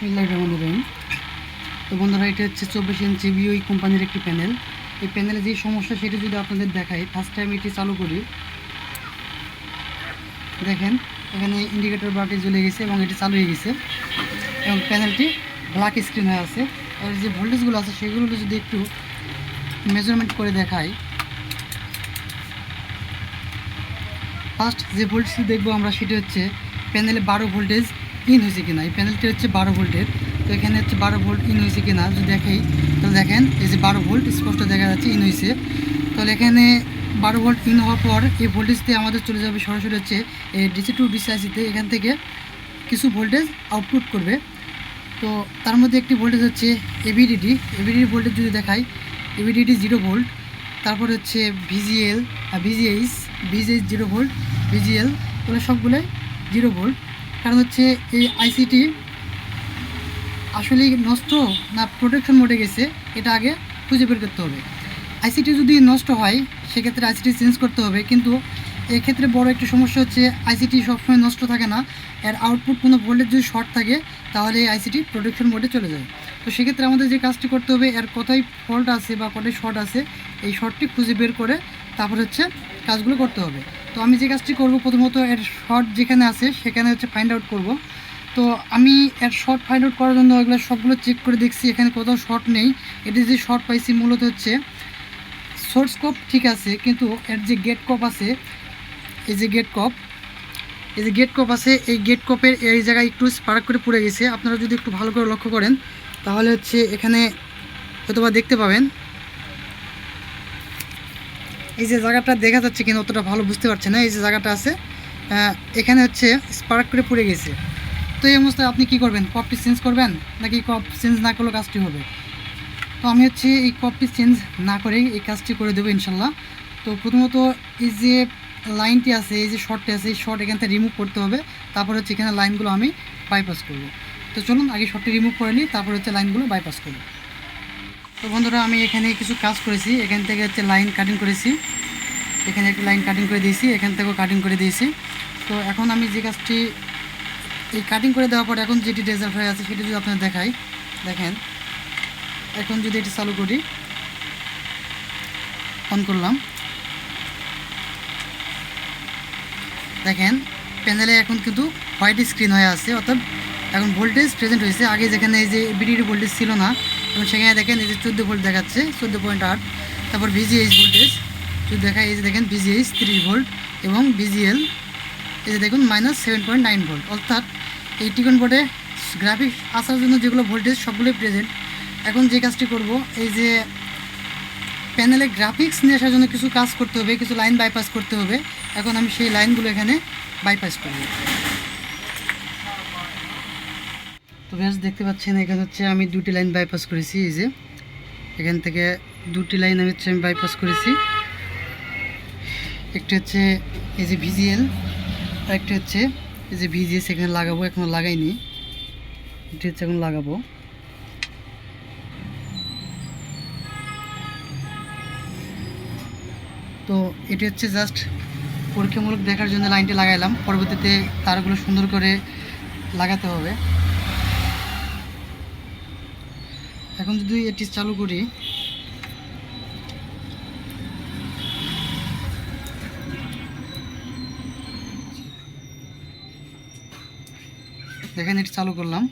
বিসমিল্লাহির রহমানির রহিম। তো বন্ধুরা, এটা হচ্ছে 24 ইঞ্চি ভিওই কোম্পানির একটি প্যানেল। এই প্যানেলে যে সমস্যা সেটা যদি আপনাদের দেখাই, ফার্স্ট টাইম এটি চালু করি, দেখেন এখানে ইন্ডিকেটর বাতি জ্বলে গেছে এবং এটি চালু হয়ে গেছে এবং প্যানেলটি ব্ল্যাক স্ক্রিন হয়ে আছে। আর যে ভোল্টেজগুলো আছে সেগুলো যদি একটু মেজারমেন্ট করে দেখাই, ফার্স্ট যে ভোল্টেজটি দেখবো আমরা সেটি হচ্ছে প্যানেলে 12 ভোল্টেজ ইন হয়েছে কিনা। এই প্যানেলটি হচ্ছে 12 ভোল্টের, তো এখানে হচ্ছে 12 ভোল্ট ইন হয়েছে কিনা যদি দেখাই, তাহলে দেখেন এই যে 12 ভোল্ট স্পষ্ট দেখা যাচ্ছে ইন হয়েছে। তাহলে এখানে 12 ভোল্ট ইন হওয়ার পর এই ভোল্টেজতে আমাদের চলে যাবে সরাসরি হচ্ছে এই ডিসি টু ডিসি আইসিতে। এখান থেকে কিছু ভোল্টেজ আউটপুট করবে। তো তার মধ্যে একটি ভোল্টেজ হচ্ছে এভিডিডি ভোল্টেজ যদি দেখাই, এভিডিডি 0 ভোল্ট, তারপর হচ্ছে ভিজিএইচ 0 ভোল্ট, ভিজিএল, তাহলে সবগুলোই 0 ভোল্ট। কারণ হচ্ছে এই আইসিটি আসলে নষ্ট না প্রোটেকশন মোডে গেছে, এটা আগে খুঁজে বের করতে হবে। আইসিটি যদি নষ্ট হয় সেক্ষেত্রে আইসিটি চেঞ্জ করতে হবে, কিন্তু এক্ষেত্রে বড় একটি সমস্যা হচ্ছে আইসিটি সবসময় নষ্ট থাকে না। এর আউটপুট কোনো ভোল্টেজ যদি শর্ট থাকে তাহলে এই আইসিটি প্রোটেকশন মোডে চলে যায়। তো সেক্ষেত্রে আমাদের যে কাজটি করতে হবে, এর কোথায় ফল্ট আছে বা কোথায় শর্ট আছে এই শর্টটি খুঁজে বের করে তারপর হচ্ছে কাজগুলো করতে হবে। তো আমি যে কাজটি করব, প্রথমত এর শর্ট যেখানে আছে সেখানে হচ্ছে ফাইন্ড আউট করব। তো আমি এর শর্ট ফাইন্ড আউট করার জন্য এগুলো সবগুলো চেক করে দেখছি, এখানে কোথাও শর্ট নেই। এটি যে শর্ট পাইছি মূলত হচ্ছে সোর্স কপ ঠিক আছে, কিন্তু এর যে গেট কপ আছে, এই যে গেট কপ আছে, এই গেট কপের এই জায়গায় একটু স্পার্ক করে পড়ে গেছে। আপনারা যদি একটু ভালো করে লক্ষ্য করেন তাহলে হচ্ছে এখানে হয়তোবা দেখতে পাবেন, এই যে জায়গাটা দেখা যাচ্ছে কিনা অতটা ভালো বুঝতে পারছে না। এই যে জায়গাটা আছে এখানে হচ্ছে স্পার্ক করে পড়ে গেছে। তো এই অবস্থায় আপনি কি করবেন? কপটি চেঞ্জ করবেন নাকি কপ চেঞ্জ না করলেও কাজটি হবে? তো আমি হচ্ছে এই কপটি চেঞ্জ না করেই এই কাজটি করে দেবো ইনশাল্লাহ। তো প্রথমত এই যে লাইনটি আছে, এই যে শর্টটি আছে, এই শর্ট এখান থেকে রিমুভ করতে হবে। তারপর হচ্ছে এখানে লাইনগুলো আমি বাইপাস করব। তো চলুন আগে শর্টটি রিমুভ করে নিই, তারপর হচ্ছে লাইনগুলো বাইপাস করব। তো বন্ধুরা, আমি এখানে কিছু কাজ করেছি। এখান থেকে হচ্ছে লাইন কাটিং করেছি, এখানে একটি লাইন কাটিং করে দিয়েছি, এখান থেকেও কাটিং করে দিয়েছি। তো এখন আমি যে কাজটি এই কাটিং করে দেওয়ার পর এখন যেটি রেজাল্ট হয়ে আছে সেটি যদি আপনার দেখাই, দেখেন এখন যদি এটি চালু করি, অন করলাম, দেখেন প্যানেলে এখন কিন্তু হোয়াইট স্ক্রিন হয়ে আছে, অর্থাৎ এখন ভোল্টেজ প্রেজেন্ট হয়েছে। আগে যেখানে এই যে বিডিডি ভোল্টেজ ছিল না, এবং সেখানে দেখেন এই যে 14 ভোল্ট দেখাচ্ছে, 14.8। তারপর ভিজিএইচ ভোল্টেজ যদি দেখায়, এই যে দেখেন ভিজিএইচ 30 ভোল্ট এবং ভিজিএল এই যে দেখুন -7.9 ভোল্ট। অর্থাৎ এই টিকন বোর্ডে গ্রাফিক্স আসার জন্য যেগুলো ভোল্টেজ সবগুলোই প্রেজেন্ট। এখন যে কাজটি করব, এই যে প্যানেলে গ্রাফিক্স নিয়ে আসার জন্য কিছু কাজ করতে হবে, কিছু লাইন বাইপাস করতে হবে। এখন আমি সেই লাইনগুলো এখানে বাইপাস করব। তো বেশ দেখতে পাচ্ছেন এখানে হচ্ছে আমি দুটি লাইন বাইপাস করেছি। এই যে এখান থেকে দুটি লাইন আমি বাইপাস করেছি। একটা হচ্ছে এই যে ভিজিএল, আর একটা হচ্ছে এই যে ভিজিএস এখানে লাগাবো, এখনো লাগাইনি, এটা হচ্ছে এখন লাগাবো। তো এটি হচ্ছে জাস্ট পরীক্ষামূলক দেখার জন্য লাইনটি লাগাইলাম, পরবর্তীতে তারগুলো সুন্দর করে লাগাতে হবে। এখন যদি এটি চালু করি, দেখেন এটি চালু করলাম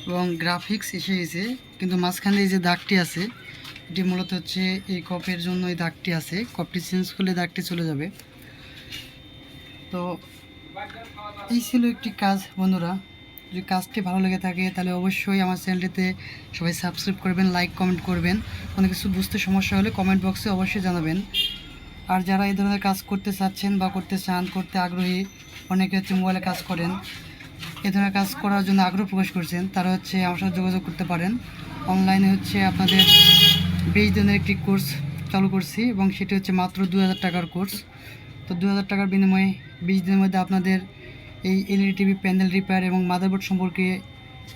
এবং গ্রাফিক্স এসে গেছে, কিন্তু মাঝখানে এই যে দাগটি আছে এটি মূলত হচ্ছে এই কপের জন্য এই দাগটি আছে। কপটি চেঞ্জ করলে দাগটি চলে যাবে। তো এই ছিল একটি কাজ বন্ধুরা। যদি কাজটি ভালো লেগে থাকে তাহলে অবশ্যই আমার চ্যানেলটিতে সবাই সাবস্ক্রাইব করবেন, লাইক কমেন্ট করবেন। কোনো কিছু বুঝতে সমস্যা হলে কমেন্ট বক্সে অবশ্যই জানাবেন। আর যারা এই ধরনের কাজ করতে চাচ্ছেন বা করতে চান, করতে আগ্রহী, অনেকে হচ্ছে মোবাইলে কাজ করেন, এ ধরনের কাজ করার জন্য আগ্রহ প্রকাশ করছেন, তারা হচ্ছে আমার সাথে যোগাযোগ করতে পারেন। অনলাইনে হচ্ছে আপনাদের 20 দিনের একটি কোর্স চালু করছি এবং সেটি হচ্ছে মাত্র 2000 টাকার কোর্স। তো 2000 টাকার বিনিময়ে 20 দিনের মধ্যে আপনাদের এই এলইডি টিভি প্যানেল রিপেয়ার এবং মাদারবোর্ড সম্পর্কে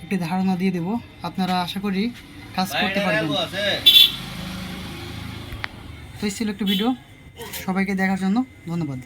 একটি ধারণা দিয়ে দেব। আপনারা আশা করি কাজ করতে পারবেন। তো এই ছিল একটি ভিডিও। সবাইকে দেখার জন্য ধন্যবাদ।